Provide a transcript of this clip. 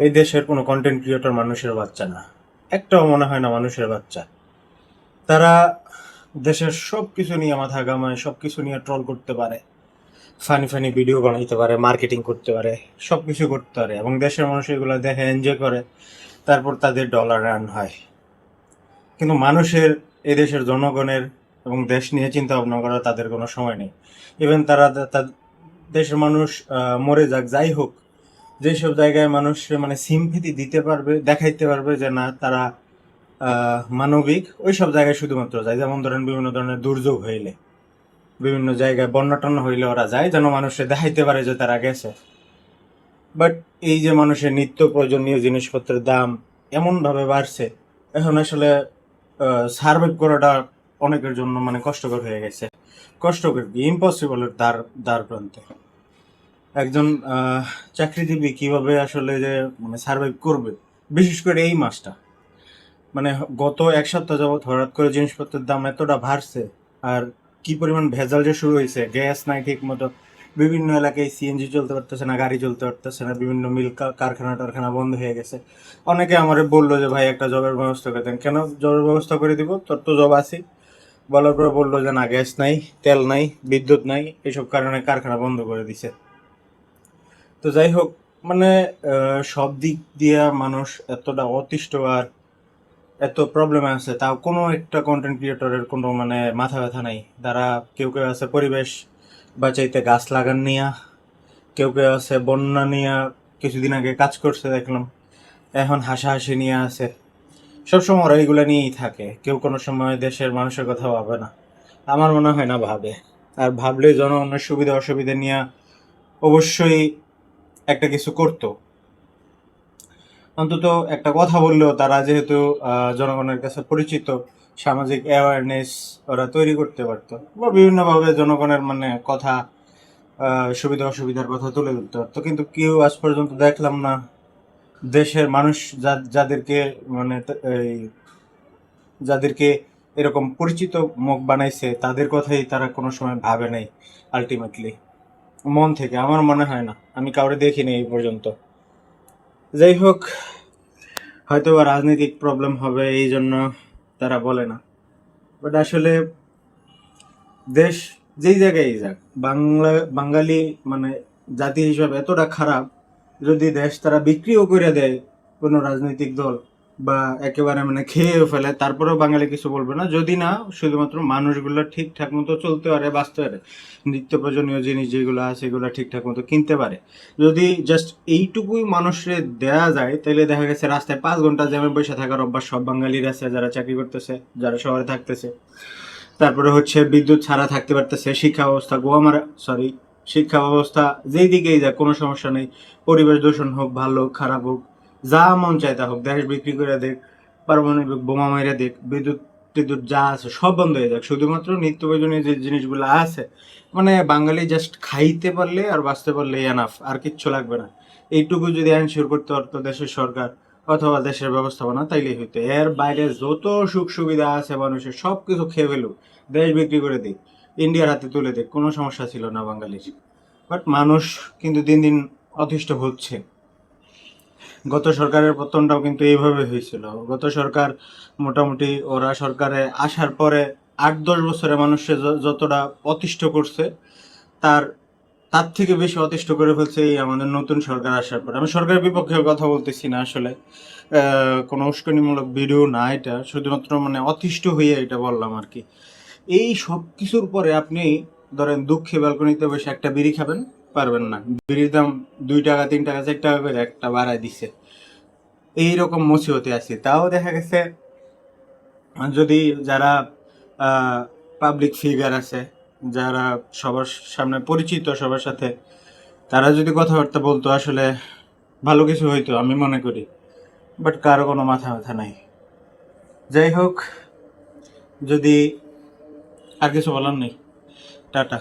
এই দেশের কোনো কন্টেন্ট ক্রিয়েটর মানুষের বাচ্চা না, একটাও মনে হয় না মানুষের বাচ্চা। তারা দেশের সব কিছু নিয়ে মাথা ঘামায়, সব কিছু নিয়ে ট্রল করতে পারে, ফানি ফানি ভিডিও বানাইতে পারে, মার্কেটিং করতে পারে, সব কিছু করতে পারে, এবং দেশের মানুষ এগুলো দেখে এনজয় করে, তারপর তাদের ডলার রান হয়। কিন্তু মানুষের, এদেশের জনগণের এবং দেশ নিয়ে চিন্তা ভাবনা করা তাদের কোনো সময় নেই। ইভেন তারা দেশের মানুষ মরে যাক, যাই হোক, যেসব জায়গায় মানুষ মানে সিম্পিতি দিতে পারবে, দেখাইতে পারবে যে না তারা মানবিক, ওই সব জায়গায় শুধুমাত্র যায়। যেমন ধরেন বিভিন্ন ধরনের দুর্যোগ হইলে, বিভিন্ন জায়গায় বন্যা টন্যা হইলে ওরা যায় যেন মানুষে দেখাইতে পারে যে তারা গেছে। বাট এই যে মানুষের নিত্য প্রয়োজনীয় জিনিসপত্রের দাম এমনভাবে বাড়ছে, এখন আসলে সার্ভাইভ করাটা অনেকের জন্য মানে কষ্টকর হয়ে গেছে। কষ্টকর কি, ইম্পসিবলের দ্বার প্রান্তে। একজন চাকরিজীবী কিভাবে আসলে যে মানে সার্ভাইভ করবে, বিশেষ করে এই মাসটা, মানে গত এক সপ্তাহ যাবৎ হঠাৎ করে জিনিসপত্রের দাম এতটা বাড়ছে, আর কি পরিমাণ ভেজাল যে শুরু হয়েছে, গ্যাস নাই ঠিক মতো, বিভিন্ন এলাকায় সিএনজি চলতে পারতেছে না, গাড়ি চলতে পারতেছে না, বিভিন্ন মিল কারখানা টারখানা বন্ধ হয়ে গেছে। অনেকে আমারে বললো যে ভাই একটা জবের ব্যবস্থা করে দেন। কেন জবের ব্যবস্থা করে দিব, তোর তো জব আছে। বলার পরে বললো যে না, গ্যাস নাই, তেল নাই, বিদ্যুৎ নাই, এইসব কারণে কারখানা বন্ধ করে দিছে। তো যাই হোক, মানে সব দিক দিয়ে মানুষ এতটা অতিষ্ঠ আর এত প্রবলেম আছে, তাও কোনো একটা কন্টেন্ট ক্রিয়েটরের কোনো মানে মাথা ব্যথা নাই। তারা কেউ কেউ আছে পরিবেশ বাঁচাইতে গাছ লাগান নিয়া, কেউ কেউ আছে বন্যা নিয়া, কিছুদিন আগে কাজ করছে দেখলাম, এখন হাসাহাসি নিয়ে আছে। সবসময় ওরা এইগুলো নিয়েই থাকে, কেউ কোনো সময় দেশের মানুষের কথা ভাবে না। আমার মনে হয় না ভাবে, আর ভাবলে জনগণের সুবিধা অসুবিধা নিয়ে অবশ্যই একটা কিছু করতো। অন্তত একটা কথা বললেও তারা যেহেতু জনগণের কাছে পরিচিত, সামাজিক অ্যাওয়ারনেস ওরা তৈরি করতে পারতো, বা বিভিন্নভাবে জনগণের মানে কথা, সুবিধা অসুবিধার কথা তুলে ধরতে পারতো। কিন্তু কেউ আজ পর্যন্ত দেখলাম না। দেশের মানুষ যাদেরকে মানে এই যাদেরকে এরকম পরিচিত মুখ বানাইছে, তাদের কথাই তারা কোনো সময় ভাবে নাই আলটিমেটলি, মন থেকে। আমার মনে হয় না, আমি কাউরে দেখিনি এই পর্যন্ত। যাই হোক, হয়তো বা রাজনৈতিক প্রবলেম হবে এই জন্য তারা বলে না। বাট আসলে দেশ যেই জায়গায় যাক, বাঙালি মানে জাতি হিসাবে এতটা খারাপ, যদি দেশ তারা বিক্রিও করে দেয় কোনো রাজনৈতিক দল, বা একেবারে মানে খেয়েও ফেলে, তারপরেও বাঙালি কিছু বলবে না, যদি না শুধুমাত্র মানুষগুলো ঠিকঠাক মতো চলতে পারে, বাঁচতে পারে, নিত্য প্রয়োজনীয় জিনিস যেগুলো আছে এগুলো ঠিকঠাক মতো কিনতে পারে। যদি জাস্ট এইটুকুই মানুষের দেয়া যায়, তাহলে দেখা গেছে রাস্তায় 5 ঘন্টা জ্যামে বসে থাকার অভ্যাস সব বাঙালির আছে, যারা চাকরি করতেছে, যারা শহরে থাকতেছে। তারপরে হচ্ছে বিদ্যুৎ ছাড়া থাকতে পারতেছে, শিক্ষা ব্যবস্থা শিক্ষা ব্যবস্থা যেই দিকেই যাক কোনো সমস্যা নেই। পরিবেশ দূষণ হোক, ভালো হোক খারাপ হোক, যা মন চায় তা হোক, দেশ বিক্রি করে দেখ, পারমাণবিক বোমা মেরে দেখ, বিদ্যুৎ টিদ্যুৎ যা আছে সব বন্ধ হয়ে যাক, শুধুমাত্র নিত্য প্রয়োজনীয় যে জিনিসগুলো আছে, মানে বাঙালি জাস্ট খাইতে পারলে আর বাঁচতে পারলে এনাফ, আর কিচ্ছু লাগবে না। এইটুকু যদি এনশিওর করতে পারতো দেশের সরকার অথবা দেশের ব্যবস্থাপনা, তাইলেই হইতো। এর বাইরে যত সুখ সুবিধা আছে মানুষের, সব কিছু খেয়ে ফেলুক, দেশ বিক্রি করে দিক, ইন্ডিয়ার হাতে তুলে দিক, কোনো সমস্যা ছিল না বাঙালির। বাট মানুষ কিন্তু দিন দিন অতিষ্ঠ হচ্ছে। গত সরকারের পতনটাও কিন্তু এইভাবে হয়েছিল। গত সরকার মোটামুটি ওরা সরকারে আসার পরে 8-10 বছরে মানুষের যতটা অতিষ্ঠ করছে, তার তার থেকে বেশি অতিষ্ঠ করে ফেলছে এই আমাদের নতুন সরকার আসার পর। আমি সরকারের বিপক্ষে কথা বলতেছি না আসলে, কোনো উস্কানিমূলক ভিডিও না, এটা শুধুমাত্র মানে অতিষ্ঠ হয়ে এটা বললাম আর কি। এই সব কিছুর পরে আপনি ধরেন দুঃখে ব্যালকনিতে বসে একটা বিড়ি খাবেন, পারবেন না। বিড়ির দাম 2 টাকা 3 টাকা 4 টাকা করে একটা বাড়ায় দিছে। এইরকম মুসিবতে আছি, তাও দেখা গেছে যদি যারা পাবলিক ফিগার আছে, যারা সবার সামনে পরিচিত সবার সাথে, তারা যদি কথাবার্তা বলতো আসলে ভালো কিছু হইতো আমি মনে করি। বাট কারো কোনো মাথা ব্যথা নাই। যাই হোক, যদি আর কিছু বলার নেই, টাটা।